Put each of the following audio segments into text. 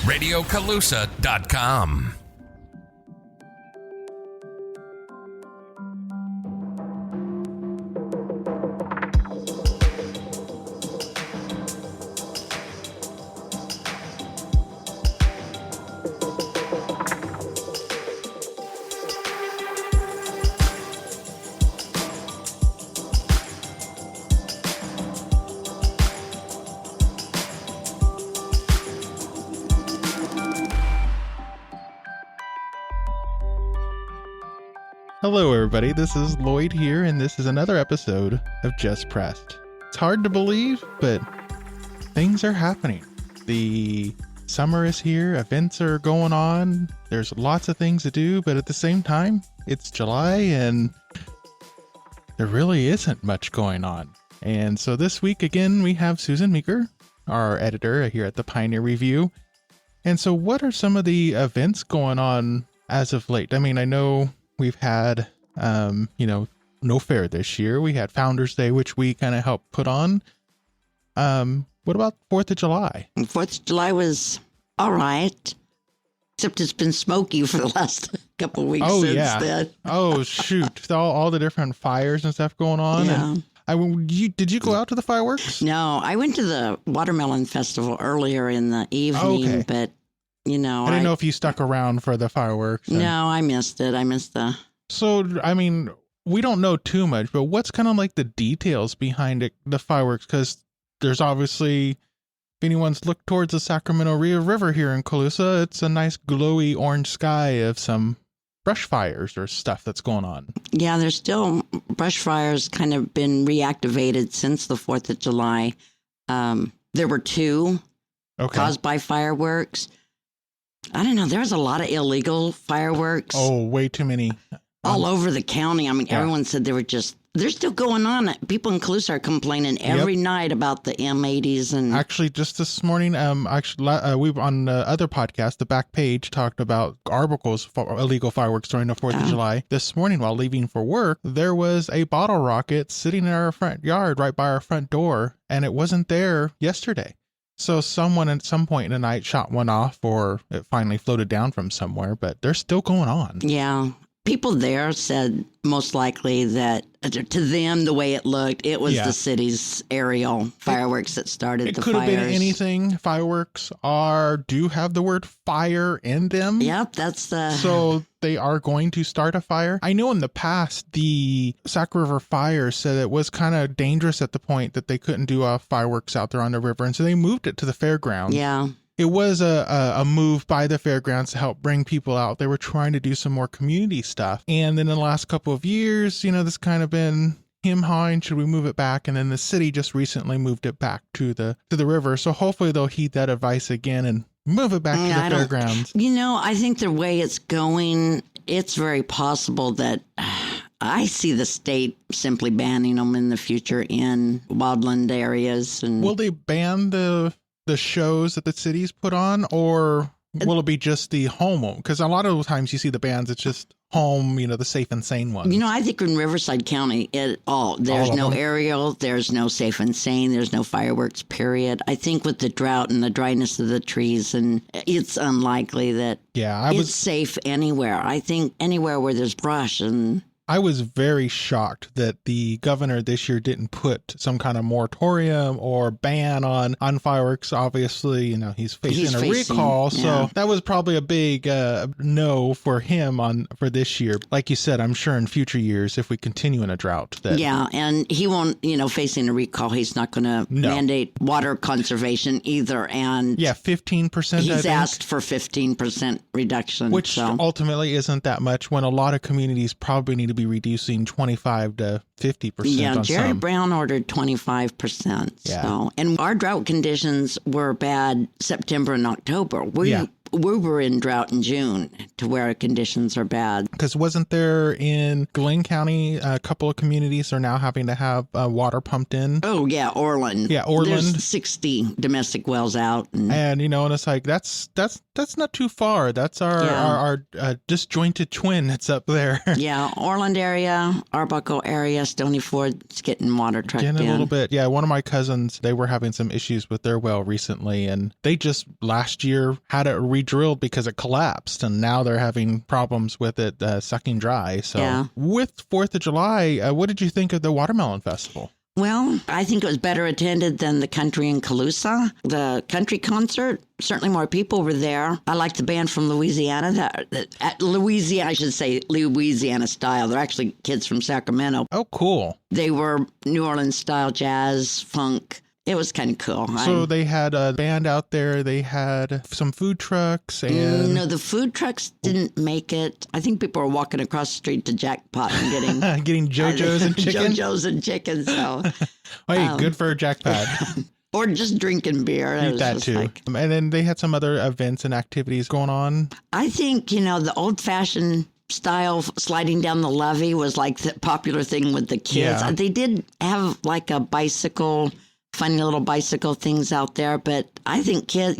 RadioCalusa.com. Hello everybody, this is Lloyd here, and this is another episode of Just Pressed. It's hard to believe, but things are happening. The summer is here, events are going on, there's lots of things to do, but at the same time, it's July and there really isn't much going on. And so this week again, we have Susan Meeker, our editor here at the Pioneer Review. And so what are some of the events going on as of late? I mean, I know we've had, no fair this year. We had Founders Day, which we kind of helped put on. What about 4th of July? 4th of July was all right, except it's been smoky for the last couple of weeks since then. Oh, shoot. All the different fires and stuff going on. Yeah. And did you go out to the fireworks? No, I went to the Watermelon Festival earlier in the evening, but I didn't know if you stuck around for the fireworks. No, I missed it. So, I mean, we don't know too much, but what's kind of like the details behind it, the fireworks? Because there's obviously, if anyone's looked towards the Sacramento River here in Calusa, it's a nice glowy orange sky of some brush fires or stuff that's going on. Yeah, there's still brush fires kind of been reactivated since the 4th of July. There were two caused by fireworks. I don't know. There's a lot of illegal fireworks. Oh, way too many. All over the county. I mean, everyone said they're still going on. People in Calusa are complaining every night about the M80s. And actually, just this morning, we on the other podcast, the Back Page, talked about articles for illegal fireworks during the 4th of July. This morning, while leaving for work, there was a bottle rocket sitting in our front yard right by our front door, and it wasn't there yesterday. So someone at some point in the night shot one off, or it finally floated down from somewhere, but they're still going on. Yeah. People there said most likely that to them, the way it looked, it was the city's aerial fireworks that started the fires. It could have been anything. Fireworks do have the word fire in them. Yep, So they are going to start a fire. I know in the past, the Sac River Fire said it was kind of dangerous at the point that they couldn't do fireworks out there on the river, and so they moved it to the fairgrounds. Yeah. It was a move by the fairgrounds to help bring people out. They were trying to do some more community stuff. And then in the last couple of years, this kind of been him-hawing, should we move it back? And then the city just recently moved it back to the river. So hopefully they'll heed that advice again and move it back to the fairgrounds. I think the way it's going, it's very possible that I see the state simply banning them in the future in wildland areas. And will they ban the shows that the cities put on, or will it be just the home? Because a lot of times you see the bands, it's just home, the safe and sane ones. I think in Riverside County, there's no aerial, there's no safe and sane, there's no fireworks, period. I think with the drought and the dryness of the trees, and it's unlikely that it's safe anywhere. I think anywhere where there's brush and... I was very shocked that the governor this year didn't put some kind of moratorium or ban on fireworks. Obviously, he's facing a recall. So that was probably a big no for him for this year. Like you said, I'm sure in future years, if we continue in a drought. And he won't, facing a recall, he's not going to mandate water conservation either. And 15%. He's asked for 15% reduction. Which ultimately isn't that much when a lot of communities probably need to be reducing 25 to 50%. Yeah, Jerry Brown ordered 25%. Yeah. So, and our drought conditions were bad September and October. we were in drought in June to where conditions are bad. Because wasn't there in Glenn County, a couple of communities are now having to have water pumped in? Oh, yeah, Orland. Yeah, Orland. There's 60 domestic wells out. And it's like, that's not too far. That's our disjointed twin that's up there. Yeah, Orland area, Arbuckle area, Stony Ford's getting water trucked in. A little bit. Yeah, one of my cousins, they were having some issues with their well recently, and they just last year had it re-drilled because it collapsed, and now they're having problems with it sucking dry. So with 4th of July, what did you think of the Watermelon Festival? Well, I think it was better attended than the country in Calusa. The country concert, certainly more people were there. I like the band from Louisiana. Louisiana, I should say Louisiana style. They're actually kids from Sacramento. Oh, cool. They were New Orleans style jazz, funk. It was kind of cool. So they had a band out there. They had some food trucks. And no, the food trucks didn't make it. I think people were walking across the street to Jackpot and getting getting JoJo's and chicken. JoJo's and chicken. So, hey, good for a jackpot. Or just drinking beer. Eat that too. And then they had some other events and activities going on. I think the old-fashioned style sliding down the levee was like the popular thing with the kids. Yeah. They did have like a bicycle. Funny little bicycle things out there, but I think kids,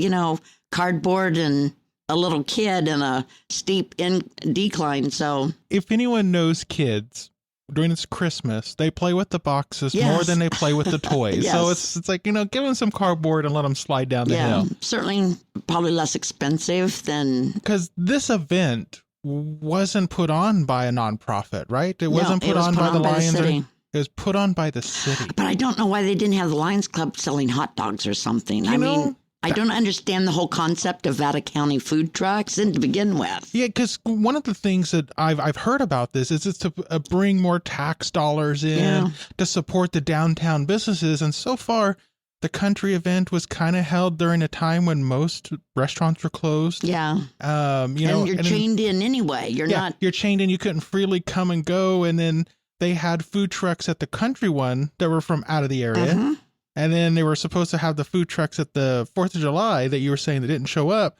cardboard and a little kid and a steep decline. So if anyone knows kids during this Christmas, they play with the boxes more than they play with the toys. Yes. So it's like, give them some cardboard and let them slide down the hill. Certainly probably less expensive than. Because this event wasn't put on by a nonprofit, right? It wasn't put on by the Lions. It was put on by the city. But I don't know why they didn't have the Lions Club selling hot dogs or something. I don't understand the whole concept of Nevada County food trucks to begin with. Yeah, because one of the things that I've heard about this is it's to bring more tax dollars in to support the downtown businesses. And so far, the country event was kind of held during a time when most restaurants were closed. Yeah. And you're chained in anyway. You're chained in. You couldn't freely come and go. And then they had food trucks at the country one that were from out of the area. Mm-hmm. And then they were supposed to have the food trucks at the 4th of July that you were saying that didn't show up.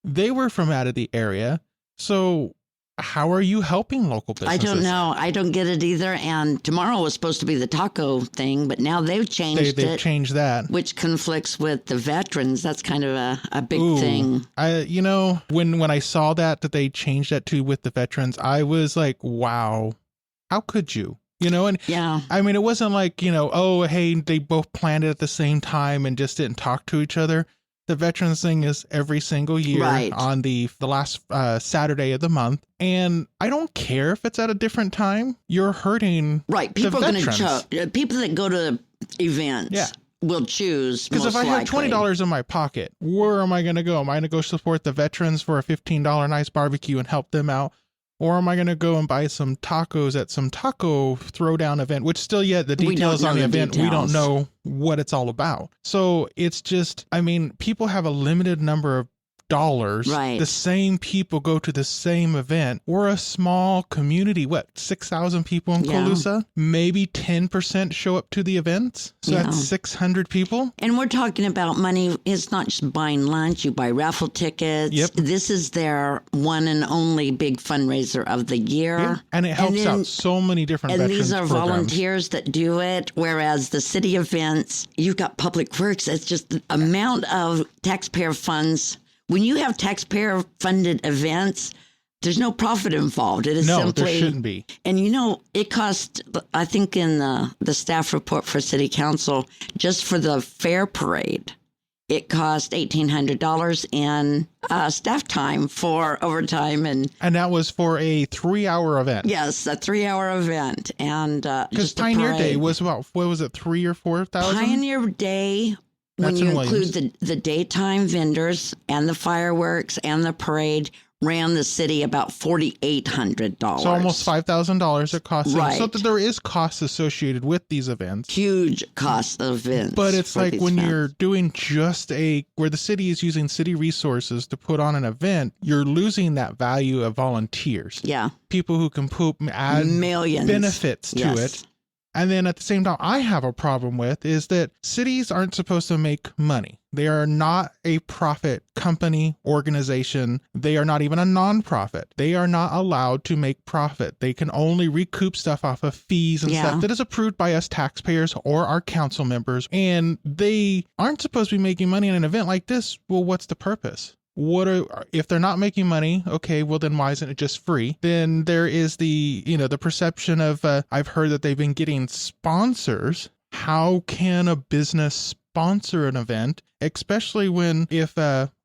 They were from out of the area. So how are you helping local businesses? I don't know. I don't get it either. And tomorrow was supposed to be the taco thing, but now they've changed it. They've changed that. Which conflicts with the veterans. That's kind of a big thing. When I saw that they changed that to with the veterans, I was like, wow. How could you? I mean, it wasn't like, oh, hey, they both planned it at the same time and just didn't talk to each other. The veterans thing is every single year on the last Saturday of the month. And I don't care if it's at a different time. You're hurting people are going to people that go to events will choose. Because if I have $20 in my pocket, where am I going to go? Am I going to go support the veterans for a $15 nice barbecue and help them out? Or am I going to go and buy some tacos at some taco throwdown event, which still yet the details on the event, we don't know what it's all about. So it's just, people have a limited number of dollars. Right. The same people go to the same event. We're a small community. 6,000 people in Calusa? Maybe 10% show up to the events. So that's 600 people. And we're talking about money. It's not just buying lunch. You buy raffle tickets. Yep. This is their one and only big fundraiser of the year. Yeah. And it helps out so many different veterans these are programs. Volunteers that do it. Whereas the city events, you've got public works. It's just the amount of taxpayer funds. When you have taxpayer-funded events, there's no profit involved. It is simply... there shouldn't be. And, it cost, I think in the staff report for City Council, just for the fair parade, it cost $1,800 in staff time for overtime. And that was for a 3-hour event. Yes, a 3-hour event. And because Pioneer Day was about, what was it, 3,000 or 4,000? Pioneer Day... When you include the daytime vendors and the fireworks and the parade, ran the city about $4,800. So almost $5,000 it costs. Right. So that there is costs associated with these events. Huge cost of events. But it's like when you're doing just where the city is using city resources to put on an event, you're losing that value of volunteers. Yeah. People who can add millions benefits to it. And then at the same time, I have a problem with is that cities aren't supposed to make money. They are not a profit company, organization. They are not even a nonprofit. They are not allowed to make profit. They can only recoup stuff off of fees and stuff that is approved by us taxpayers or our council members. And they aren't supposed to be making money in an event like this. Well, what's the purpose? If they're not making money, okay, well then why isn't it just free? Then there is the perception of, I've heard that they've been getting sponsors. How can a business sponsor an event, especially if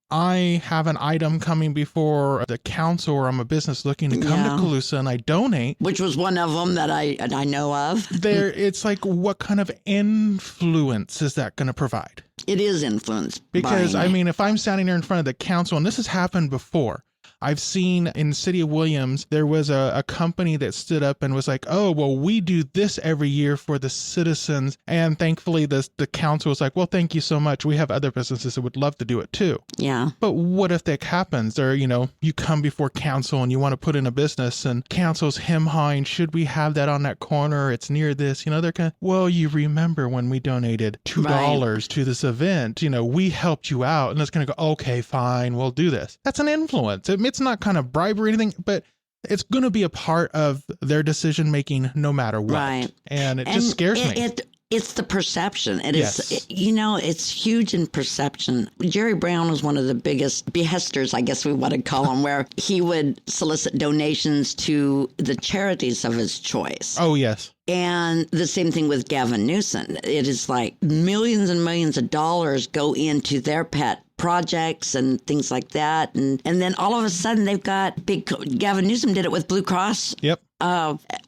I have an item coming before the council or I'm a business looking to come to Calusa and I donate. Which was one of them that I know of. It's like, what kind of influence is that going to provide? It is influence. Because, I mean, if I'm standing there in front of the council, and this has happened before, I've seen in the city of Williams, there was a company that stood up and was like, oh, well, we do this every year for the citizens. And thankfully, the council was like, well, thank you so much. We have other businesses that would love to do it too. Yeah. But what if that happens? Or, you come before council and you want to put in a business and council's hem-hawing, should we have that on that corner? It's near this. They're kind of, well, you remember when we donated $2 to this event, we helped you out. And it's going to go, okay, fine, we'll do this. That's an influence. It's not kind of bribe or anything, but it's going to be a part of their decision making no matter what. Right. And it just scares me. It's the perception. It's huge in perception. Jerry Brown was one of the biggest behesters, I guess we want to call him, where he would solicit donations to the charities of his choice. Oh, yes. And the same thing with Gavin Newsom. It is like millions and millions of dollars go into their pet projects and things like that. And then all of a sudden they've got Gavin Newsom did it with Blue Cross. Yep.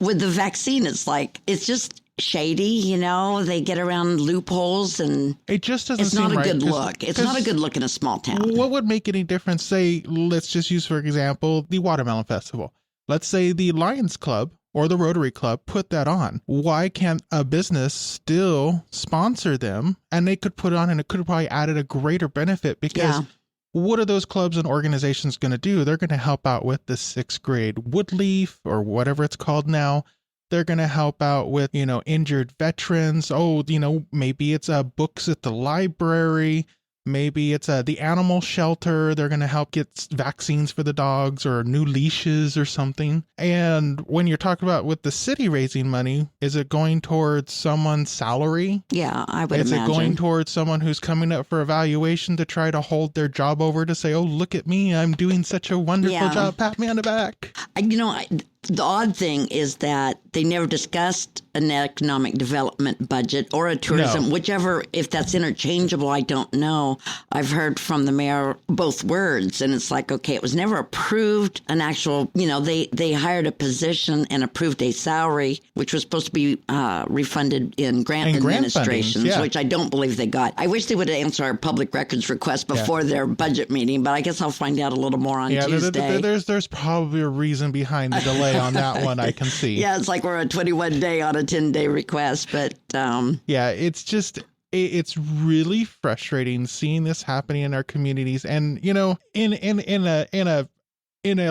With the vaccine, it's just shady, they get around loopholes and it just doesn't it's not seem a right, good look. It's not a good look in a small town. What would make any difference? Say, let's just use, for example, the Watermelon Festival. Let's say the Lions Club or the Rotary Club put that on. Why can't a business still sponsor them? And they could put it on and it could have probably added a greater benefit because what are those clubs and organizations going to do? They're going to help out with the 6th grade Woodleaf or whatever it's called now. They're going to help out with, injured veterans. Oh, maybe it's books at the library. Maybe it's the animal shelter. They're going to help get vaccines for the dogs or new leashes or something. And when you're talking about with the city raising money, is it going towards someone's salary? Yeah, I would imagine. Is it going towards someone who's coming up for evaluation to try to hold their job over to say, oh, look at me, I'm doing such a wonderful job, pat me on the back? The odd thing is that they never discussed an economic development budget or a tourism, whichever, if that's interchangeable, I don't know. I've heard from the mayor both words, and it's like, okay, it was never approved an actual, they hired a position and approved a salary, which was supposed to be refunded in grant administrations, which I don't believe they got. I wish they would answer our public records request before their budget meeting, but I guess I'll find out a little more on Tuesday. There's probably a reason behind the delay on that one, I can see. Yeah, it's like we're a 21-day on a 10-day request, but it's just it's really frustrating seeing this happening in our communities, and in a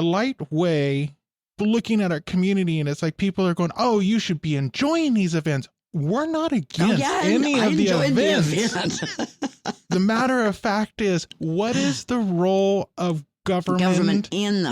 light way, looking at our community, and it's like people are going, oh, you should be enjoying these events. We're not against any of the events. The matter of fact is, what is the role of government in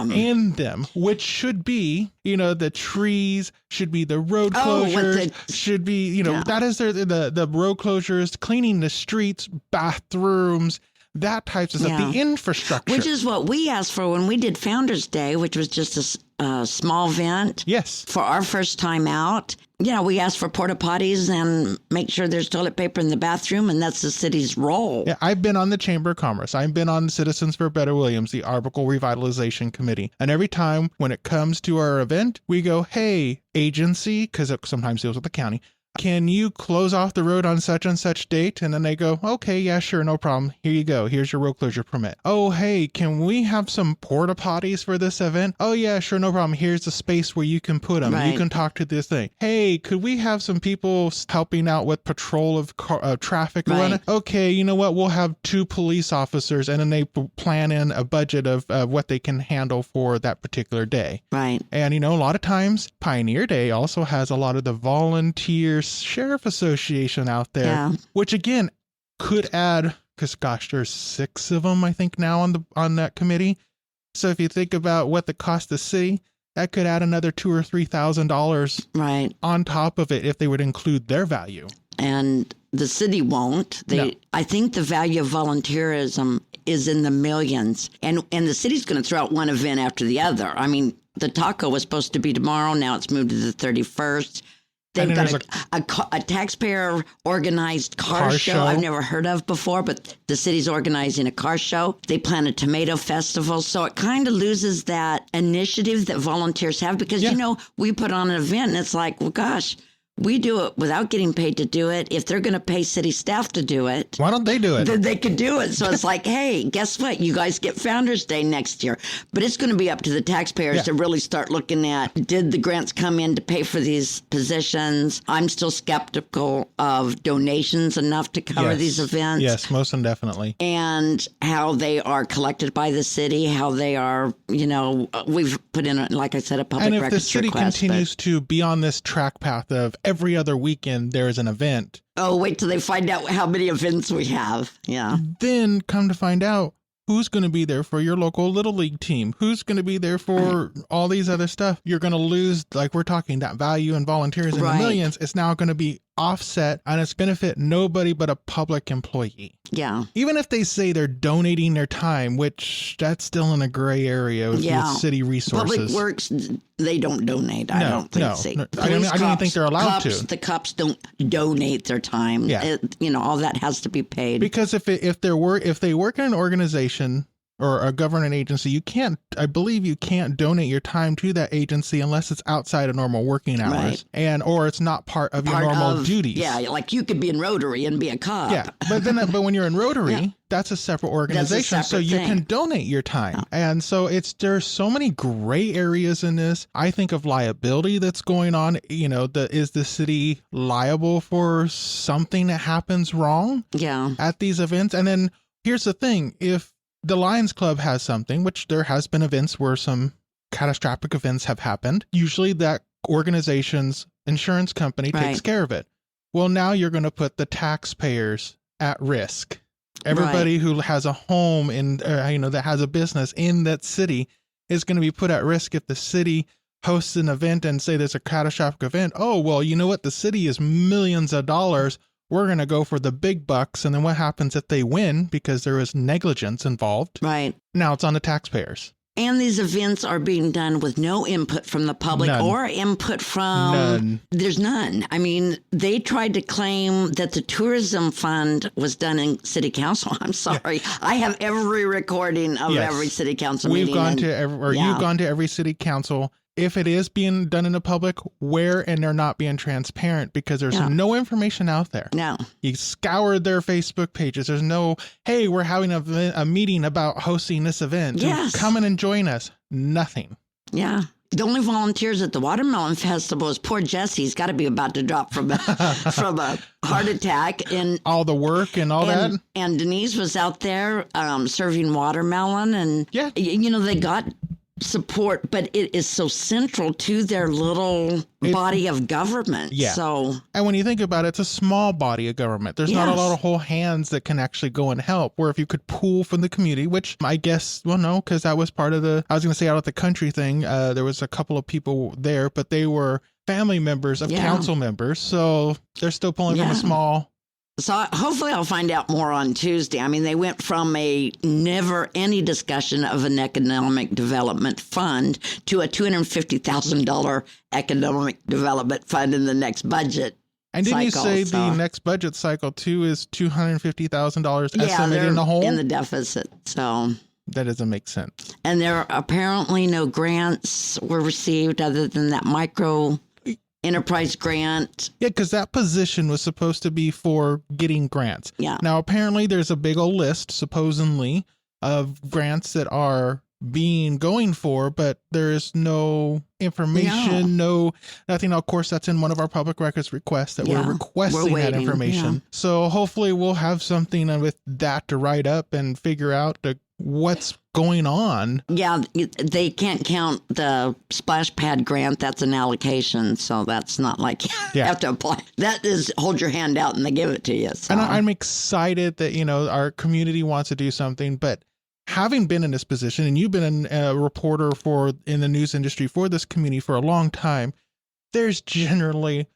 them, which should be, the trees, should be the road closures, should be, that is the road closures, cleaning the streets, bathrooms, that types of stuff, the infrastructure. Which is what we asked for when we did Founders Day, which was just a small event. Yes. For our first time out. We asked for porta potties and make sure there's toilet paper in the bathroom, and that's the city's role. Yeah, I've been on the Chamber of Commerce. I've been on Citizens for Better Williams, the Arbuckle Revitalization Committee. And every time when it comes to our event, we go, hey, agency, because it sometimes deals with the county, can you close off the road on such and such date? And then they go, okay, yeah, sure, no problem. Here you go. Here's your road closure permit. Oh, hey, can we have some porta potties for this event? Oh, yeah, sure, no problem. Here's the space where you can put them. Right. You can talk to this thing. Hey, could we have some people helping out with patrol of traffic? Right. Okay, you know what? We'll have 2 police officers, and then they plan in a budget of what they can handle for that particular day. Right. And, a lot of times Pioneer Day also has a lot of the volunteer sheriff association out there, which again could add, because gosh, there's 6 of them, I think, now on that committee. So if you think about what the cost the city, that could add another $2,000 or $3,000 right on top of it if they would include their value. And the city won't. I think the value of volunteerism is in the millions, and the city's going to throw out one event after the other. I mean, the taco was supposed to be tomorrow. Now it's moved to the 31st. They've got a taxpayer organized car show I've never heard of before, but the city's organizing a car show. They plan a tomato festival. So it kind of loses that initiative that volunteers have because, we put on an event and it's like, well, gosh, we do it without getting paid to do it. If they're going to pay city staff to do it, why don't they do it? Then they could do it. So it's like, hey, guess what? You guys get Founders Day next year. But it's going to be up to the taxpayers to really start looking at, did the grants come in to pay for these positions? I'm still skeptical of donations enough to cover these events. Yes, most definitely. And how they are collected by the city, how they are, we've put in, like I said, a public records request. And if the city continues to be on this track path of every other weekend there is an event. Oh, wait till they find out how many events we have. Yeah. Then come to find out who's going to be there for your local Little League team. Who's going to be there for all these other stuff. You're going to lose, like we're talking, that value and volunteers in the millions. It's now going to be offset and it's going to fit nobody but a public employee. Yeah. Even if they say they're donating their time, which that's still in a gray area with city resources. Public Works, they don't donate. I don't think. No. I don't even think they're allowed to. The cops don't donate their time. Yeah. All that has to be paid. Because if they work in an organization or a government agency, I believe you can't donate your time to that agency unless it's outside of normal working hours or it's not part of your normal duties. Yeah, like you could be in Rotary and be a cop. Yeah, but when you're in Rotary, that's a separate organization, so you can donate your time. Yeah. And so there's so many gray areas in this. I think of liability that's going on. Is the city liable for something that happens wrong at these events? And then here's the thing, if the Lions Club has something, which there has been events where some catastrophic events have happened. Usually that organization's insurance company takes care of it. Well, now you're going to put the taxpayers at risk. Everybody who has a home that has a business in that city is going to be put at risk if the city hosts an event and say there's a catastrophic event. Oh, well, you know what? The city is millions of dollars. We're going to go for the big bucks. And then what happens if they win because there is negligence involved? Right. Now it's on the taxpayers. And these events are being done with no input from the public or input from... None. There's none. I mean, they tried to claim that the tourism fund was done in city council. I'm sorry. Yeah. I have every recording of every city council meeting. You've gone to every city council. If it is being done in the public, and they're not being transparent because there's no information out there. No. You scoured their Facebook pages. There's no, hey, we're having a meeting about hosting this event. Yes. Come in and join us. Nothing. Yeah. The only volunteers at the Watermelon Festival is poor Jesse. He's got to be about to drop from a heart attack. And all the work and all that. And Denise was out there serving watermelon. And, they got support, but it is so central to their little body of government. Yeah. So, and when you think about it, it's a small body of government. There's not a lot of whole hands that can actually go and help. Where if you could pool from the community, which I guess, no, because that was part of I was going to say out at the country thing. There was a couple of people there, but they were family members of council members. So they're still pulling from a small. So hopefully I'll find out more on Tuesday. I mean, they went from a never any discussion of an economic development fund to a $250,000 economic development fund in the next budget. And didn't you say the next budget cycle too is $250,000 estimated in the hole? In the deficit. So that doesn't make sense. And there are apparently no grants were received other than that micro enterprise grant. Yeah, because that position was supposed to be for getting grants. Yeah. Now, apparently there's a big old list, supposedly, of grants that are going for, but there is no information, nothing. Of course, that's in one of our public records requests that we're requesting that information. Yeah. So hopefully we'll have something with that to write up and figure out to what's going on. Yeah, they can't count the splash pad grant. That's an allocation, so that's not like you have to apply. That is hold your hand out and they give it to you. So. And I'm excited that, our community wants to do something, but having been in this position, and you've been a reporter in the news industry for this community for a long time, there's generally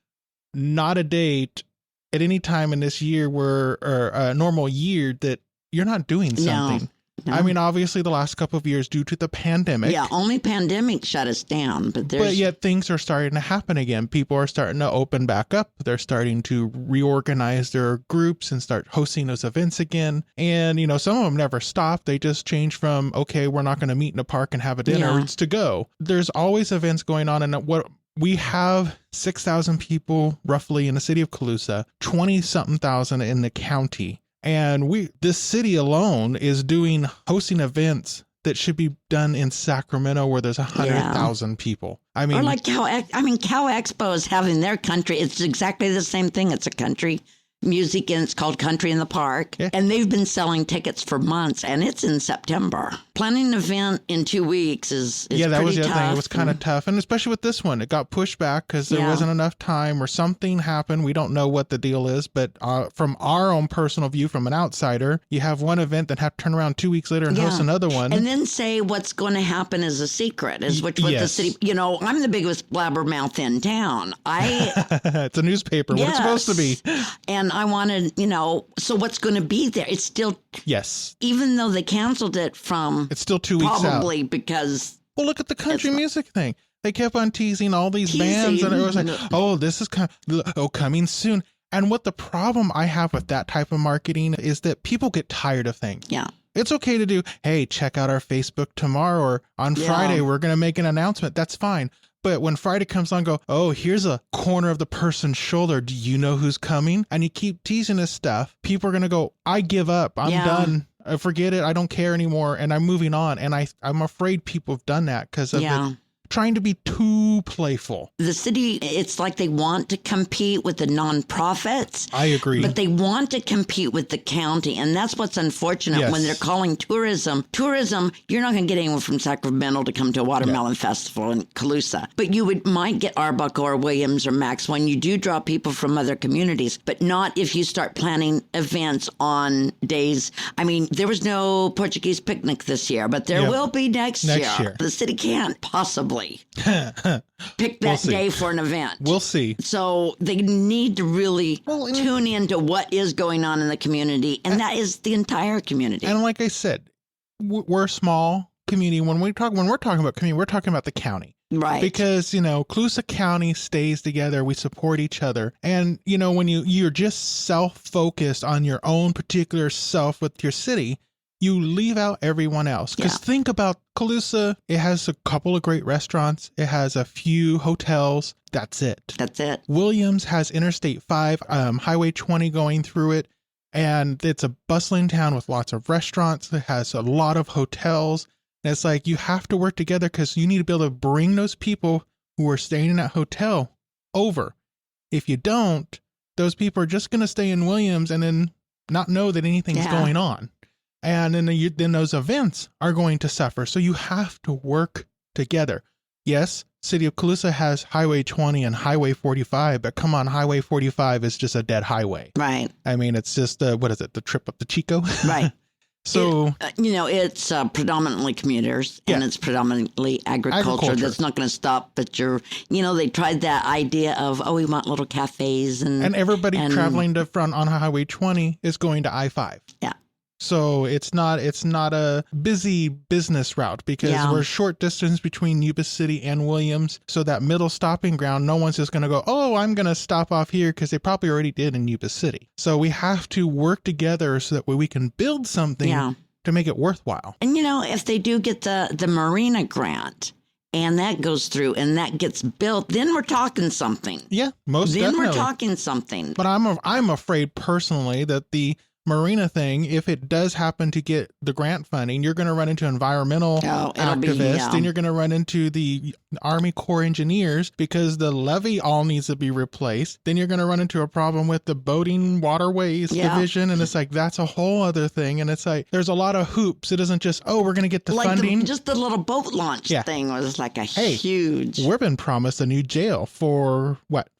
not a date at any time in this year or a normal year that you're not doing something. No. I mean, obviously the last couple of years due to the pandemic. Yeah, only pandemic shut us down. But yet things are starting to happen again. People are starting to open back up. They're starting to reorganize their groups and start hosting those events again. And, some of them never stop. They just change from, okay, we're not going to meet in a park and have a dinner. It's to go. There's always events going on. And what we have 6,000 people roughly in the city of Colusa, 20-something thousand in the county. And this city alone is hosting events that should be done in Sacramento where there's 100,000 people. I mean, or like Cow Expo is having their country. It's exactly the same thing. It's a country music and it's called Country in the Park. Yeah. And they've been selling tickets for months and it's in September. Planning an event in 2 weeks is pretty tough. Yeah, that was the other thing. It was kind of tough. And especially with this one, it got pushed back because there wasn't enough time or something happened. We don't know what the deal is. But from our own personal view, from an outsider, you have one event that have to turn around 2 weeks later and host another one. And then say what's going to happen is a secret, the city, I'm the biggest blabbermouth in town. It's a newspaper, what it's supposed to be. And I wanted, so what's going to be there? It's still, even though they canceled it it's still 2 weeks out. Probably because. Well, look at the country music thing. They kept on teasing all these bands and it was like, this is coming soon. And what the problem I have with that type of marketing is that people get tired of things. Yeah. It's okay to do, hey, check out our Facebook tomorrow or on Friday, we're going to make an announcement. That's fine. But when Friday comes on, here's a corner of the person's shoulder. Do you know who's coming? And you keep teasing this stuff. People are going to go, I give up. I'm done. Forget it. I don't care anymore. And I'm moving on. And I'm afraid people have done that because of it. Trying to be too playful. The city, it's like they want to compete with the nonprofits. I agree. But they want to compete with the county. And that's what's unfortunate when they're calling tourism. Tourism, you're not going to get anyone from Sacramento to come to a watermelon festival in Colusa. But you might get Arbuckle or Williams or Max when you do draw people from other communities. But not if you start planning events on days. I mean, there was no Portuguese picnic this year, but there will be next year. The city can't possibly pick that day for an event. We'll see. So they need to really tune into what is going on in the community, and that is the entire community. And like I said, we're a small community. When we're talking about community, we're talking about the county. Right. Because, Colusa County stays together. We support each other. And, when you're just self-focused on your own particular self with your city, you leave out everyone else. Because think about Colusa. It has a couple of great restaurants. It has a few hotels. That's it. Williams has Interstate 5, Highway 20 going through it. And it's a bustling town with lots of restaurants. It has a lot of hotels. And it's like you have to work together because you need to be able to bring those people who are staying in that hotel over. If you don't, those people are just going to stay in Williams and then not know that anything's going on. And then those events are going to suffer. So you have to work together. Yes, City of Colusa has Highway 20 and Highway 45, but come on, Highway 45 is just a dead highway. Right. I mean, it's just, the trip up to Chico? Right. So, it's predominantly commuters and it's predominantly agriculture. That's not going to stop. But they tried that idea of, we want little cafes. And everybody traveling on Highway 20 is going to I-5. Yeah. So it's not a busy business route because we're short distance between Yuba City and Williams. So that middle stopping ground, no one's just going to go, I'm going to stop off here because they probably already did in Yuba City. So we have to work together so that we can build something to make it worthwhile. And, if they do get the marina grant and that goes through and that gets built, then we're talking something. Yeah, most definitely. Then we're talking something. But I'm afraid personally that the marina thing, if it does happen to get the grant funding, you're going to run into environmental activists, and you're going to run into the Army Corps engineers because the levee all needs to be replaced. Then you're going to run into a problem with the boating waterways division, and it's like that's a whole other thing. And it's like there's a lot of hoops. It isn't just we're going to get the funding. Just the little boat launch thing was like huge. We've been promised a new jail for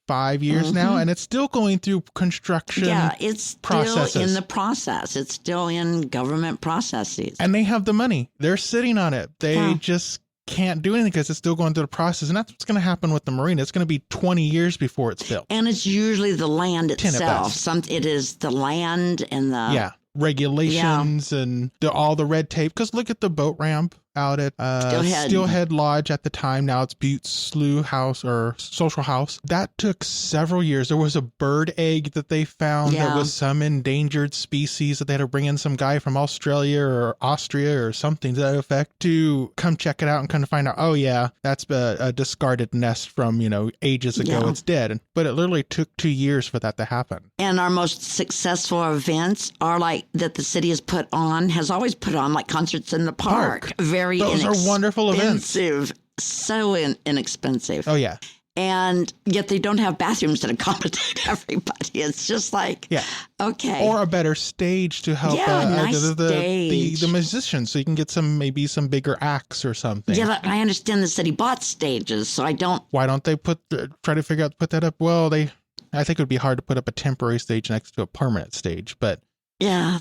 5 years now, and it's still going through construction. Yeah, it's still in the process. It's still in government processes. And they have the money. They're sitting on it. They just can't do anything because it's still going through the process. And that's what's going to happen with the marina. It's going to be 20 years before it's built. And it's usually the land itself. It is the land and the regulations and all the red tape. Because look at the boat ramp out at Steelhead Lodge at the time. Now it's Buttes Slough House or Social House. That took several years. There was a bird egg that they found that was some endangered species that they had to bring in some guy from Australia or Austria or something to that effect to come check it out and kind of find out, that's a discarded nest from, ages ago. It's dead. But it literally took 2 years for that to happen. And our most successful events are that the city has always put on like concerts in the park. Those are wonderful events. So inexpensive. Oh, yeah. And yet they don't have bathrooms that accommodate everybody. It's just okay. Or a better stage to help the musicians, so you can get maybe some bigger acts or something. Yeah, I understand the city bought stages, so I don't. Why don't they try to figure out to put that up? Well, I think it would be hard to put up a temporary stage next to a permanent stage, but. Yeah.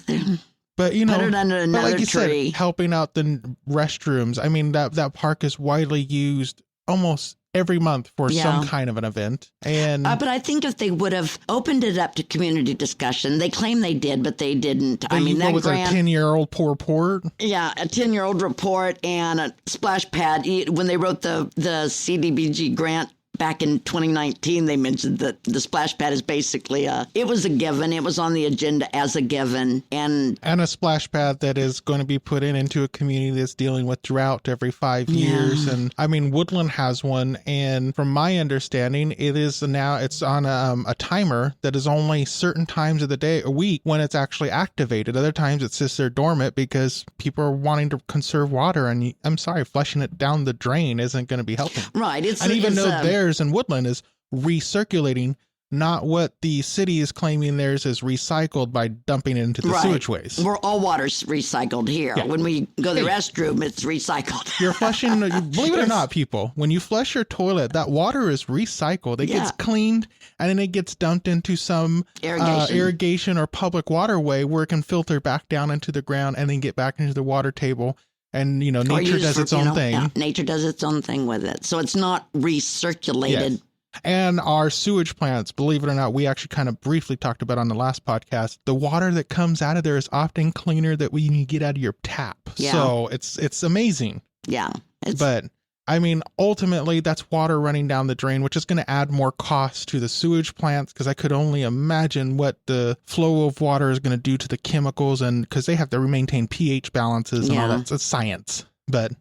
But, put it under another like you tree. said, helping out the restrooms. I mean, that park is widely used almost every month for some kind of an event. And but I think if they would have opened it up to community discussion, they claim they did, but they didn't. I mean, that was a 10-year-old report. Yeah, a 10-year-old report and a splash pad. When they wrote the CDBG grant back in 2019, they mentioned that the splash pad is basically it was a given. It was on the agenda as a given. And a splash pad that is going to be put into a community that's dealing with drought every 5 years. And I mean, Woodland has one. And from my understanding, it's on a timer that is only certain times of the day, a week, when it's actually activated. Other times it sits there dormant because people are wanting to conserve water. And I'm sorry, flushing it down the drain isn't going to be helping. Right. Theirs in Woodland is recirculating, not what the city is claiming theirs is recycled by dumping it into the sewage waste. All water's recycled here. Yeah. When we go to the restroom, it's recycled. You're flushing, believe it or not, people, when you flush your toilet, that water is recycled. It gets cleaned and then it gets dumped into some irrigation or public waterway where it can filter back down into the ground and then get back into the water table. And, nature does its own thing. Yeah, nature does its own thing with it. So it's not recirculated. Yes. And our sewage plants, believe it or not, we actually kind of briefly talked about on the last podcast. The water that comes out of there is often cleaner than when you get out of your tap. Yeah. So it's amazing. Yeah. But I mean, ultimately, that's water running down the drain, which is going to add more cost to the sewage plants, because I could only imagine what the flow of water is going to do to the chemicals, and because they have to maintain pH balances and all that. It's science. But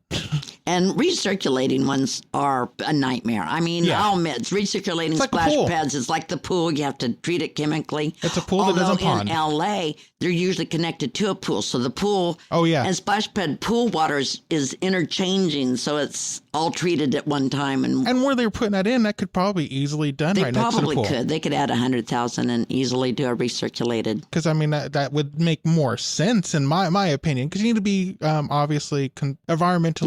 and recirculating ones are a nightmare. I mean, I'll admit, recirculating splash pads is like the pool. You have to treat it chemically. It's a pool that doesn't pond. In LA, they're usually connected to a pool. So the pool and splash pad pool water is interchanging. So it's all treated at one time. And where they're putting that in, that could probably easily done right next to the pool. They probably could. They could add 100,000 and easily do a recirculated. Because, I mean, that would make more sense in my opinion. Because you need to be obviously environmentally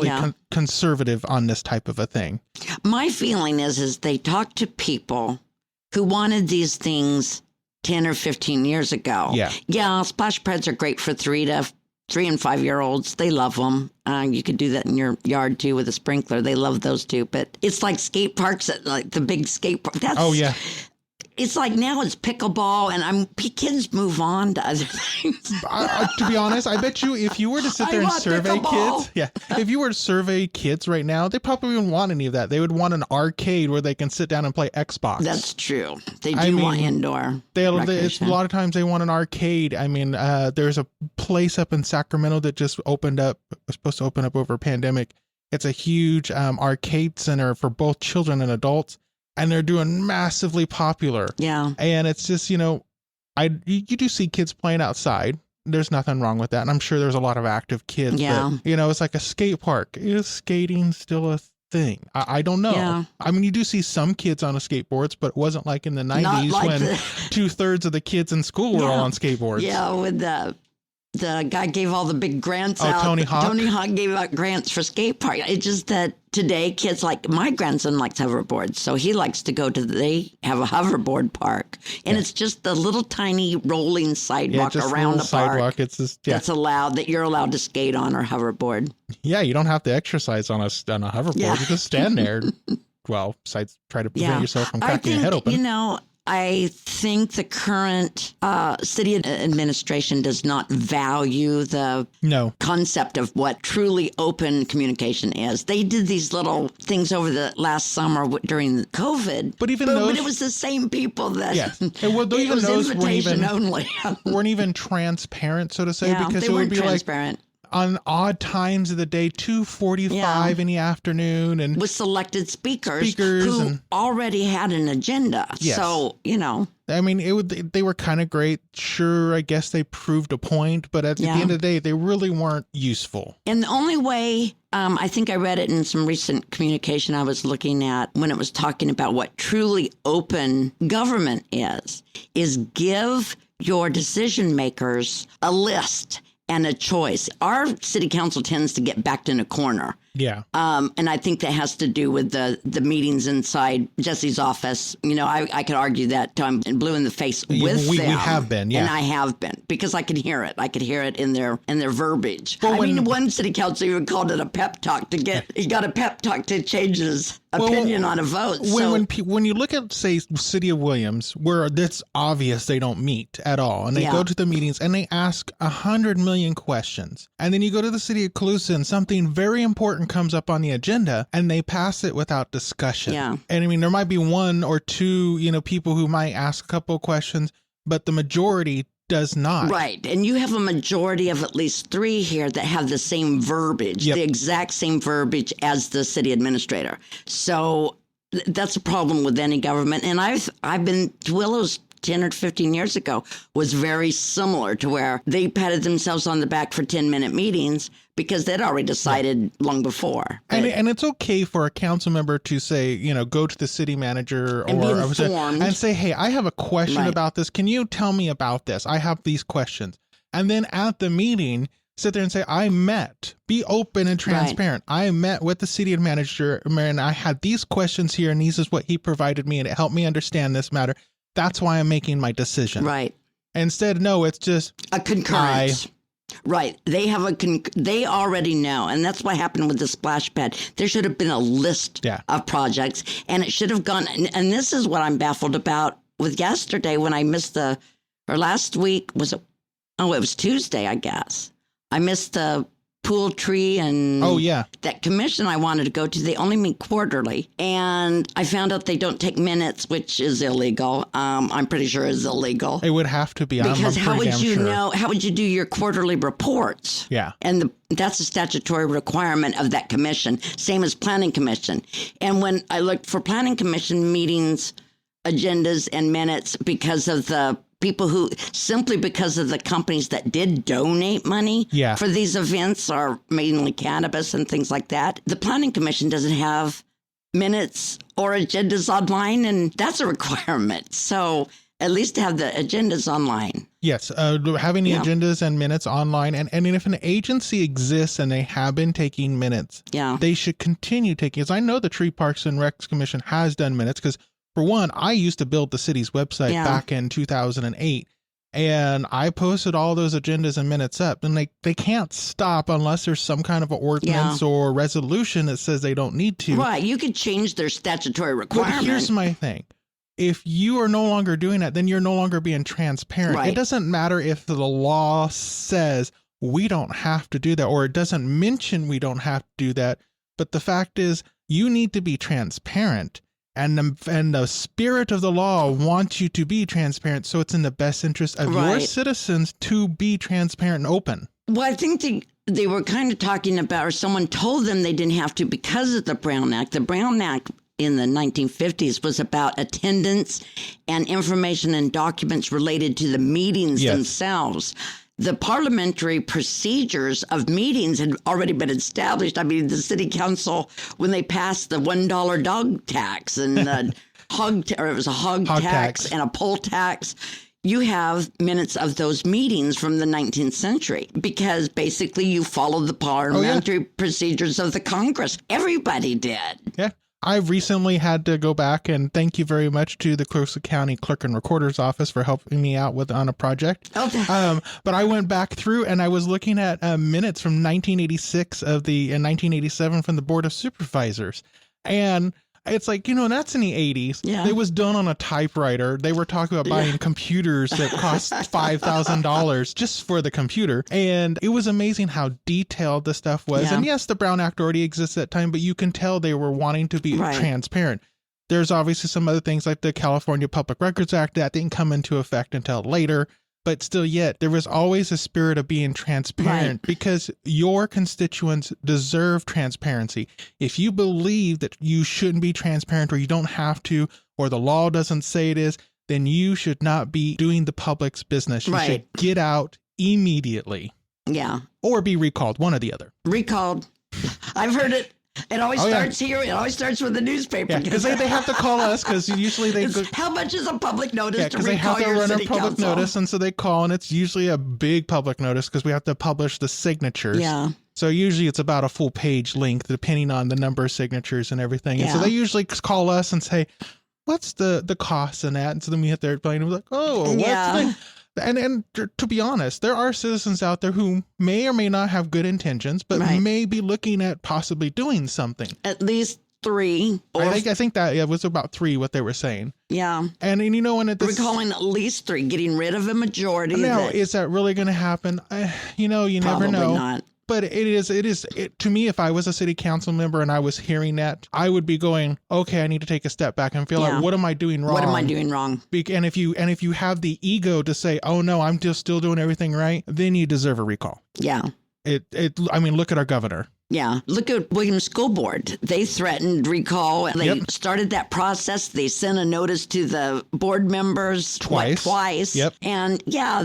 conservative on this type of a thing. My feeling is they talked to people who wanted these things 10 or 15 years ago. Yeah, splash pads are great for 3 and 5 year olds. They love them. You could do that in your yard too with a sprinkler. They love those too. But it's like skate parks, like the big skate park. It's like now it's pickleball, and kids move on to other things. To be honest, I bet you if you were to sit there and survey kids, if you were to survey kids right now, they probably wouldn't want any of that. They would want an arcade where they can sit down and play Xbox. That's true. They do want indoor. It's a lot of times they want an arcade. I mean, there's a place up in Sacramento that just opened up. Was supposed to open up over a pandemic. It's a huge arcade center for both children and adults. And they're doing massively popular. Yeah. And it's just, you do see kids playing outside. There's nothing wrong with that. And I'm sure there's a lot of active kids. Yeah. But, it's like a skate park. Is skating still a thing? I don't know. Yeah. I mean, you do see some kids on skateboards, but it wasn't like in the 90s when 2/3 of the kids in school were all on skateboards. Yeah, with the guy gave all the big grants out. Tony Hawk? Tony Hawk gave out grants for skate park. It's just that today kids like my grandson likes hoverboards, so he likes to go to they have a hoverboard park, and it's just the little tiny rolling sidewalk around the park. It's just, that's allowed that you're allowed to skate on or hoverboard. Yeah, you don't have to exercise on a hoverboard. Yeah. You just stand there. Well, besides try to prevent yourself from cracking your head open. I think the current city administration does not value the concept of what truly open communication is. They did these little things over the last summer during COVID, but it was the same people that it was invitation only. weren't even transparent, so to say, because they it would be transparent. On odd times of the day, 2:45 in the afternoon, and with selected speakers who already had an agenda. Yes. So, I mean, they were kind of great. Sure, I guess they proved a point, but at the end of the day, they really weren't useful. And the only way, I think I read it in some recent communication I was looking at when it was talking about what truly open government is give your decision makers a list and a choice. Our city council tends to get backed in a corner. Yeah. And I think that has to do with the meetings inside Jesse's office. I could argue that I'm blue in the face with them. We have been, and I have been, because I can hear it. I could hear it in their verbiage. Well, one city council even called it a pep talk he got a pep talk to change his opinion on a vote. When you look at, say, City of Williams, where it's obvious they don't meet at all, and they go to the meetings and they ask 100 million questions, and then you go to the city of Calusa and something very important comes up on the agenda and they pass it without discussion. Yeah. And I mean, there might be one or two, people who might ask a couple of questions, but the majority does not. Right. And you have a majority of at least 3 here that have the same verbiage, the exact same verbiage as the city administrator. So that's a problem with any government. And I've been to Willows 10 or 15 years ago was very similar to where they patted themselves on the back for 10-minute meetings because they'd already decided long before. And it's okay for a council member to say, go to the city manager and say, hey, I have a question about this. Can you tell me about this? I have these questions. And then at the meeting, sit there and say, be open and transparent. I met with the city manager and I had these questions here and this is what he provided me and it helped me understand this matter. That's why I'm making my decision. Right. Instead, no, it's just a concurrence. Right. They have they already know. And that's what happened with the splash pad. There should have been a list of projects and it should have gone. And this is what I'm baffled about with yesterday when I missed or last week it was Tuesday, I guess. I missed the pool tree and that commission I wanted to go to. They only meet quarterly, and I found out they don't take minutes, which is illegal. I'm pretty sure is illegal. It would have to be, because how would you know? How would you do your quarterly reports? Yeah, and that's a statutory requirement of that commission, same as planning commission. And when I looked for planning commission meetings, agendas, and minutes, because of the people simply because of the companies that did donate money for these events are mainly cannabis and things like that. The Planning Commission doesn't have minutes or agendas online, and that's a requirement. So at least have the agendas online. Yes, having the agendas and minutes online. And if an agency exists and they have been taking minutes, they should continue taking. As I know the Tree Parks and Recs Commission has done minutes because, for one, I used to build the city's website back in 2008, and I posted all those agendas and minutes up, and they can't stop unless there's some kind of an ordinance or resolution that says they don't need to. Right. You could change their statutory requirement. But here's my thing. If you are no longer doing that, then you're no longer being transparent. Right. It doesn't matter if the law says we don't have to do that, or it doesn't mention we don't have to do that. But the fact is, you need to be transparent. And the spirit of the law wants you to be transparent, so it's in the best interest of your citizens to be transparent and open. Well, I think they were kind of talking about, or someone told them they didn't have to because of the Brown Act. The Brown Act in the 1950s was about attendance and information and documents related to the meetings themselves. The parliamentary procedures of meetings had already been established. I mean, the city council, when they passed the $1 dog tax and the hog tax and a poll tax, you have minutes of those meetings from the 19th century because basically you followed the parliamentary procedures of the Congress. Everybody did. Yeah. I've recently had to go back and thank you very much to the Closa County Clerk and Recorder's Office for helping me out on a project. Okay. But I went back through and I was looking at minutes from 1986 and 1987 from the Board of Supervisors. And it's like, that's in the 80s. Yeah. It was done on a typewriter. They were talking about buying computers that cost $5,000 just for the computer. And it was amazing how detailed the stuff was. Yeah. And yes, the Brown Act already exists at that time, but you can tell they were wanting to be transparent. There's obviously some other things like the California Public Records Act that didn't come into effect until later. But still yet, there was always a spirit of being transparent because your constituents deserve transparency. If you believe that you shouldn't be transparent or you don't have to, or the law doesn't say it is, then you should not be doing the public's business. You should get out immediately. Yeah. Or be recalled, one or the other. Recalled. I've heard it. It always starts here. It always starts with the newspaper. Because they have to call us because usually they go. How much is a public notice to recall they have to your run city a public council? notice, and so they call, and it's usually a big public notice because we have to publish the signatures. Yeah. So usually it's about a full page length, depending on the number of signatures and everything. And so they usually call us and say, "What's the cost in that?" And so then we have to explain. We're like, "Oh, what's the?" And to be honest, there are citizens out there who may or may not have good intentions, but may be looking at possibly doing something. At least 3. I think that it was about 3 what they were saying. Yeah. And when we're calling at least 3, getting rid of a majority. Now, is that really going to happen? You never know. Not. But it is to me, if I was a city council member and I was hearing that, I would be going, okay, I need to take a step back and feel like, what am I doing wrong? What am I doing wrong? And if you have the ego to say, oh no, I'm just still doing everything right, then you deserve a recall. Yeah. Look at our governor. Yeah. Look at Williams School Board. They threatened recall. They started that process. They sent a notice to the board members twice. Yep. And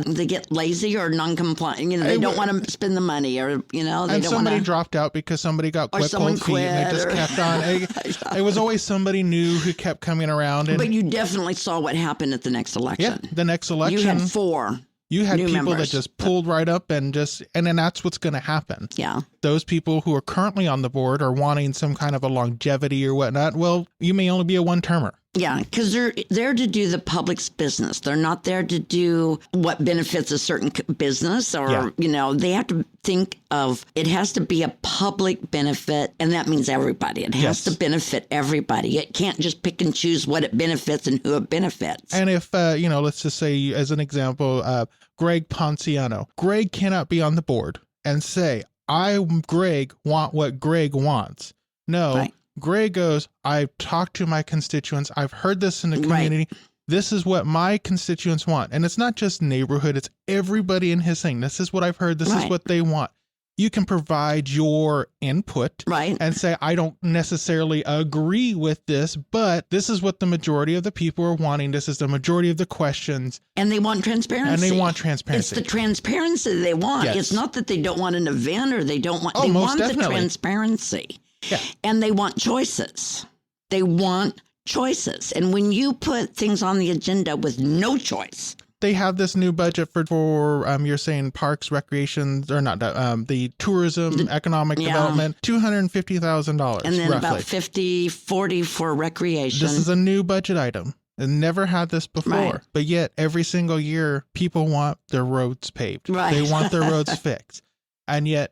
they get lazy or non-compliant. They don't want to spend the money or, they don't want to. Somebody dropped out because somebody got cold feet and they just kept on. It was always somebody new who kept coming around. But you definitely saw what happened at the next election. Yeah, the next election. You had 4. You had new people members that just pulled right up and then that's what's going to happen. Yeah. Those people who are currently on the board are wanting some kind of a longevity or whatnot. Well, you may only be a one-termer. Yeah, because they're there to do the public's business. They're not there to do what benefits a certain business or, they have to think of it has to be a public benefit. And that means everybody. It has to benefit everybody. It can't just pick and choose what it benefits and who it benefits. And if, let's just say as an example, Greg Ponciano. Greg cannot be on the board and say, Greg, want what Greg wants. No. Right. Greg goes, I've talked to my constituents. I've heard this in the community. Right. This is what my constituents want. And it's not just neighborhood. It's everybody in his thing. This is what I've heard. This is what they want. You can provide your input and say, I don't necessarily agree with this, but this is what the majority of the people are wanting. This is the majority of the questions. And they want transparency. It's the transparency they want. Yes. It's not that they don't want an event or they don't want, they want the transparency. Yeah. And they want choices. They want choices. And when you put things on the agenda with no choice. They have this new budget for you're saying parks, recreations, or not, the tourism, economic development, $250,000. And then roughly. about 40 for recreation. This is a new budget item. I never had this before, but yet every single year people want their roads paved. Right. They want their roads fixed. And yet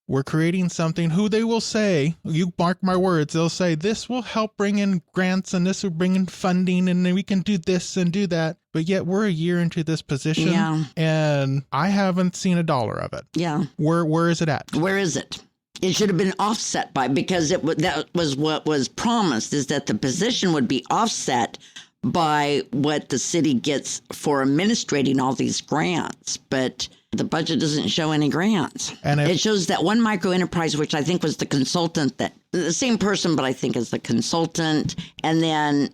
we're creating something who they will say, you mark my words, they'll say this will help bring in grants and this will bring in funding and then we can do this and do that. But yet we're a year into this position and I haven't seen a dollar of it. Yeah. Where is it at? Where is it? It should have been offset by, because that was what was promised, is that the position would be offset by what the city gets for administrating all these grants. But the budget doesn't show any grants. And it shows that one micro enterprise, which I think was the consultant, that the same person, but I think is the consultant. And then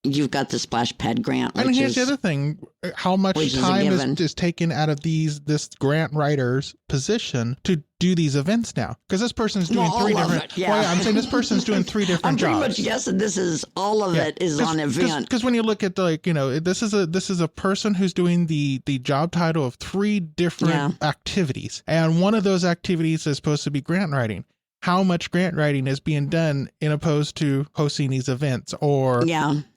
you've got the splash pad grant. And here's the other thing: how much time is taken out of this grant writer's position to do these events now? Because this person's doing three different. I'm saying this person's doing three different jobs. I'm pretty much guessing this is all of it is on event. Because when you look at this is a person who's doing the job title of three different activities, and one of those activities is supposed to be grant writing. How much grant writing is being done in opposed to hosting these events or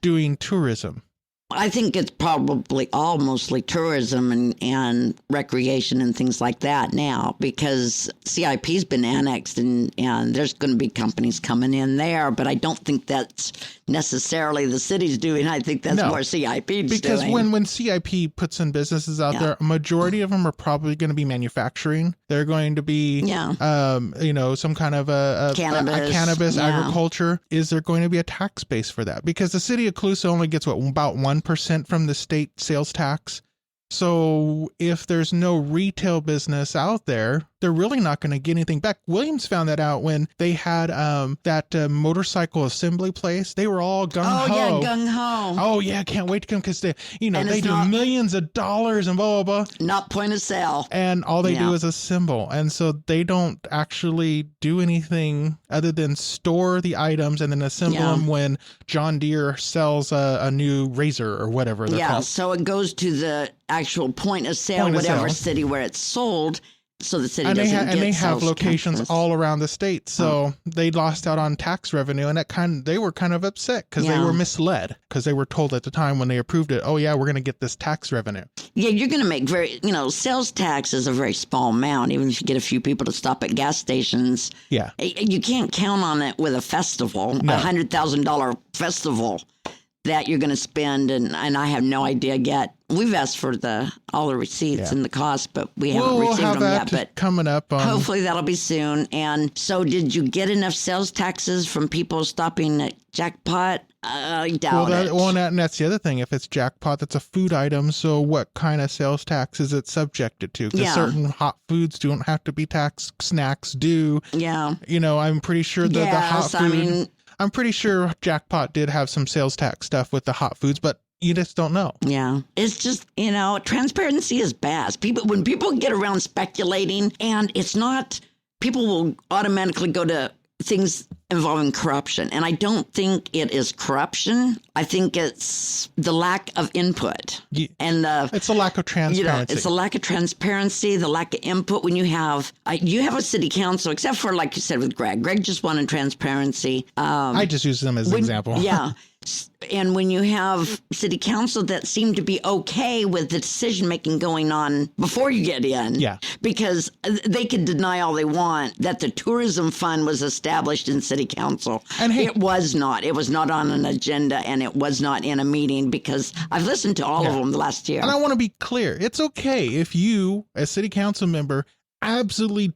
doing tourism? I think it's probably all mostly tourism and recreation and things like that now, because CIP's been annexed and there's going to be companies coming in there, but I don't think that's necessarily the city's doing. I think that's more CIP's doing. Because when CIP puts in businesses out there, a majority of them are probably going to be manufacturing. They're going to be, some kind of a cannabis agriculture. Is there going to be a tax base for that? Because the city of Colusa only gets about 1% from the state sales tax. So if there's no retail business out there, they're really not going to get anything back. Williams found that out when they had that motorcycle assembly place. They were all gung-ho. Oh, yeah, gung-ho. Oh, yeah, can't wait to come because they do millions of dollars and blah, blah, blah. Not point of sale. And all they do is assemble. And so they don't actually do anything other than store the items and then assemble them when John Deere sells a new razor or whatever they're called. So it goes to the actual point of sale, city where it's sold. So the city they have locations all around the state. So they lost out on tax revenue, and they were kind of upset because they were misled, because they were told at the time when they approved it, oh yeah, we're going to get this tax revenue. Yeah, you're going to make sales tax is a very small amount. Even if you get a few people to stop at gas stations, you can't count on it with a festival, $100,000 festival that you're going to spend, and I have no idea yet. We've asked for all the receipts and the cost, but we haven't received them yet. But coming up, hopefully that'll be soon. And so, did you get enough sales taxes from people stopping at Jackpot? I doubt it. And that's the other thing. If it's Jackpot, that's a food item. So, what kind of sales tax is it subjected to? Because certain hot foods don't have to be taxed. Snacks do. Yeah. I'm pretty sure that the hot food. I'm pretty sure Jackpot did have some sales tax stuff with the hot foods, but you just don't know. Yeah. It's just, transparency is bad. When people get around speculating, and it's not, people will automatically go to things involving corruption. And I don't think it is corruption. I think it's the lack of input. It's a lack of transparency. It's a lack of transparency, the lack of input. When you have a city council, except for, like you said, with Greg. Greg just wanted transparency. I just use them as an example. Yeah. And when you have city council that seem to be okay with the decision making going on before you get in, because they can deny all they want that the tourism fund was established in city council. And it was not. It was not on an agenda, and it was not in a meeting, because I've listened to all of them the last year. And I want to be clear. It's okay if you, as city council member, absolutely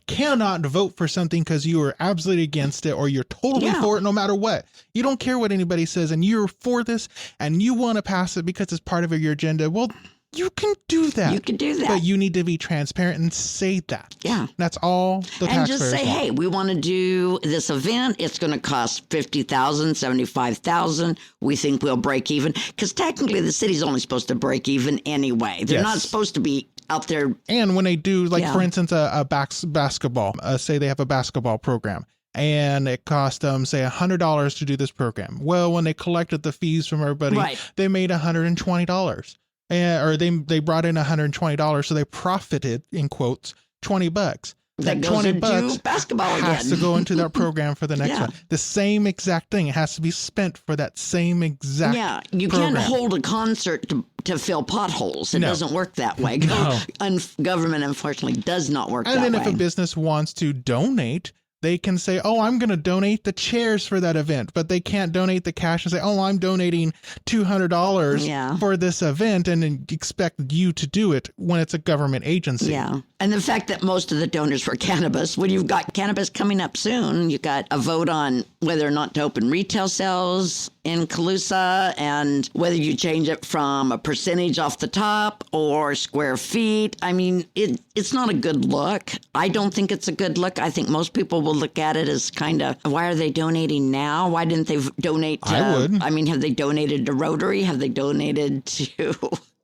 cannot vote for something because you are absolutely against it, or you're totally for it no matter what. You don't care what anybody says, and you're for this, and you want to pass it because it's part of your agenda. Well, you can do that. You can do that. But you need to be transparent and say that. Yeah. That's all the taxpayers want. And just say, hey, we want to do this event. It's going to cost $50,000, $75,000. We think we'll break even. Because technically the city's only supposed to break even anyway. They're not supposed to be out there. And when they do, for instance, a basketball, say they have a basketball program, and it cost them, say, $100 to do this program. Well, when they collected the fees from everybody, they made $120. Or they brought in $120, so they profited, in quotes, $20. That $20 basketball has to go into their program for the next one. The same exact thing. It has to be spent for that same exact you program. can't hold a concert to fill potholes. It doesn't work that way. Government, unfortunately, does not work that way. And then if a business wants to donate, they can say, oh, I'm going to donate the chairs for that event, but they can't donate the cash and say, oh, I'm donating $200 for this event, and then expect you to do it when it's a government agency. Yeah. And the fact that most of the donors were cannabis, when you've got cannabis coming up soon, you got a vote on whether or not to open retail sales in Colusa, and whether you change it from a percentage off the top or square feet, I mean, it's not a good look. I don't think it's a good look. I think most people will look at it as kind of, why are they donating now? Why didn't they donate to, I would. I mean, have they donated to Rotary? Have they donated to...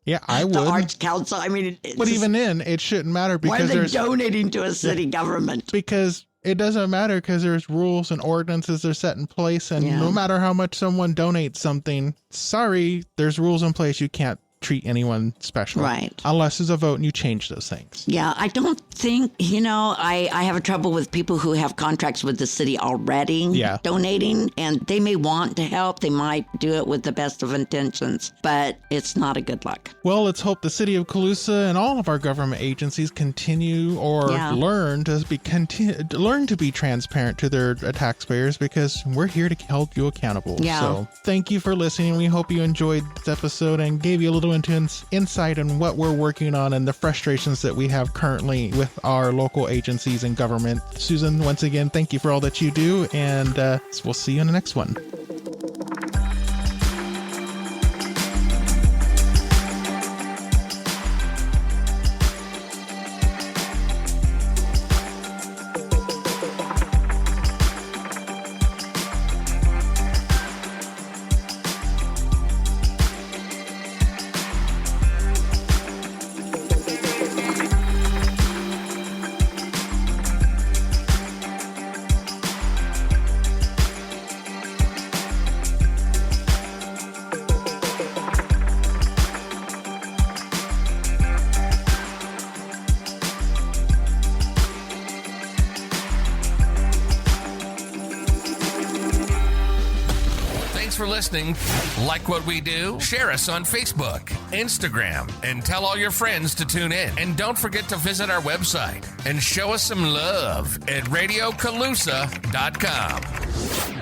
Yeah, I would. The Arts Council. I mean, but even then, it shouldn't matter because why are they donating to a city government? Because it doesn't matter because there's rules and ordinances that are set in place, and no matter how much someone donates something, sorry, there's rules in place. You can't treat anyone special. Right. Unless there's a vote and you change those things. Yeah, I don't think, I have a trouble with people who have contracts with the city already donating, and they may want to help. They might do it with the best of intentions, but it's not a good look. Well, let's hope the city of Colusa and all of our government agencies continue or learn to be transparent to their taxpayers, because we're here to hold you accountable. Yeah. So thank you for listening. We hope you enjoyed this episode and gave you a little insight on what we're working on and the frustrations that we have currently with our local agencies and government. Susan, once again, thank you for all that you do, and we'll see you in the next one. For listening. Like what we do? Share us on Facebook, Instagram, and tell all your friends to tune in. And don't forget to visit our website and show us some love at RadioColusa.com.